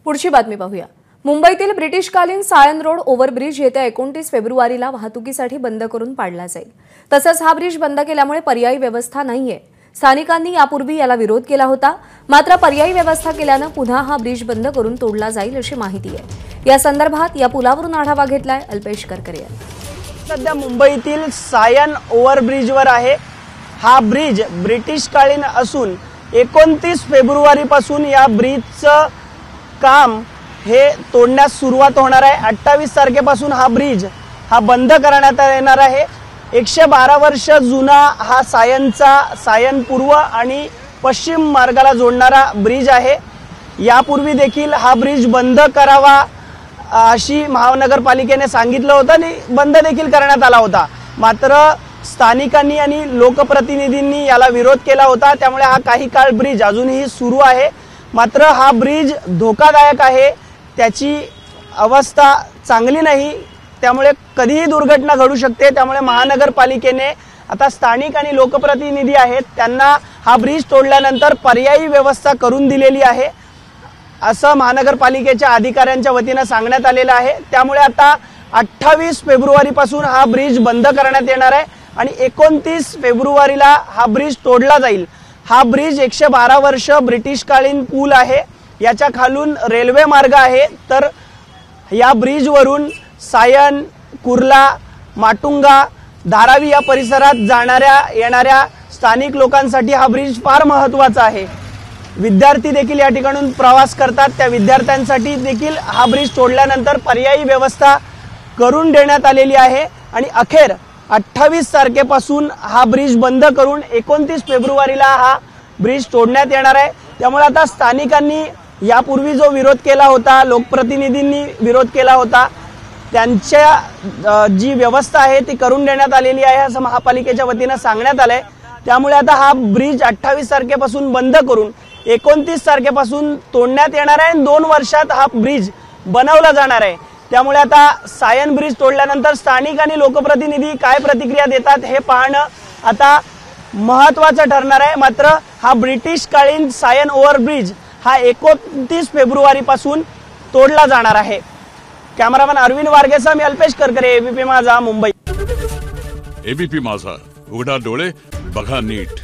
पुढची बातमी पाहूया। मुंबईतील ब्रिटिशकालीन सायन रोड ओव्हरब्रिज येत्या 29 फेब्रुवारीला वाहतुकीसाठी बंद करून पाडला जाईल। तसंच हा ब्रिज बंद केल्यामुळे पर्यायी व्यवस्था नाहीये। स्थानिकांनी यापूर्वी याला विरोध केला होता, मात्र पर्यायी व्यवस्था केल्याने पुन्हा हा ब्रिज बंद करून तोडला जाईल अशी माहिती आहे। या संदर्भात या पुलावरून आढावा घेतलाय अल्पेश करकरे। सध्या मुंबईतील सायन ओव्हरब्रिजवर आहे। हा ब्रिज ब्रिटिशकालीन असून 29 फेब्रुवारी पासून या ब्रिजचं काम हे तोडण्यास सुरुवात होणार आहे। 28 तारखेपासून हा ब्रिज बंद करण्यात येणार आहे। 112 वर्ष जुना हा सायन पूर्व आणि पश्चिम मार्गाला जोडणारा ब्रिज आहे। यापूर्वी देखील हा ब्रिज बंद करावा अशी महानगरपालिकेने सांगितलं होतं आणि बंद देखील करण्यात आला होता, मात्र स्थानिकांनी आणि लोकप्रतिनिधींनी याला विरोध केला होता। त्यामुळे हा काही काळ ब्रिज अजूनही सुरू आहे, मात्र हा ब्रिज धोकादायक आहे, त्याची अवस्था चांगली नाही, त्यामुळे कधीही दुर्घटना घडू शकते। त्यामुळे महानगरपालिकेने आता स्थानिक आणि लोकप्रतिनिधी आहेत त्यांना हा ब्रिज तोडल्यानंतर पर्यायी व्यवस्था करून दिलेली आहे असं महानगरपालिकेच्या अधिकाऱ्यांच्या वतीने सांगण्यात आलेलं आहे। त्यामुळे आता 28 फेब्रुवारी पासून हा ब्रिज बंद करण्यात येणार आहे आणि 29 फेब्रुवारीला हा ब्रिज तोडला जाईल। हा ब्रिज 112 वर्ष ब्रिटिशकालीन पूल आहे, याच्या खालून रेल्वे मार्ग आहे, तर या ब्रिजवरून सायन, कुर्ला, माटुंगा, धारावी या परिसरात जाणाऱ्या येणाऱ्या स्थानिक लोकांसाठी हा ब्रिज फार महत्त्वाचा आहे। विद्यार्थी देखील या ठिकाणून प्रवास करतात, त्या विद्यार्थ्यांसाठी देखील हा ब्रिज तोडल्यानंतर पर्यायी व्यवस्था करून देण्यात आलेली आहे आणि अखेर 28 तारखेपासून हा ब्रिज बंद करून 29 फेब्रुवारीला हा ब्रिज तोडण्यात येणार आहे। त्यामुळे आता स्थानिकांनी यापूर्वी जो विरोध केला होता, लोकप्रतिनिधींनी विरोध केला होता, त्यांच्या जी व्यवस्था आहे ती करून देण्यात आलेली आहे असं महापालिकेच्या वतीने सांगण्यात आलंय। त्यामुळे आता हा ब्रिज 28 तारखेपासून बंद करून 29 तारखेपासून तोडण्यात येणार आहे आणि 2 वर्षात हा ब्रिज बनवला जाणार आहे। त्यामुळे आता सायन ब्रिज तोडल्यानंतर स्थानिक आणि लोकप्रतिनिधी काय प्रतिक्रिया देतात हे पाहणं आता महत्त्वाचं ठरणार आहे। मात्र हा ब्रिटिशकालीन सायन ओव्हरब्रिज हा 29 फेब्रुवारी पासून तोडला जाणार आहे। कॅमेरामॅन अरविंद वारगेसह मी अल्पेश करकरे, एबीपी माझा, मुंबई। एबीपी माझा, उघडा डोळे बघा नीट।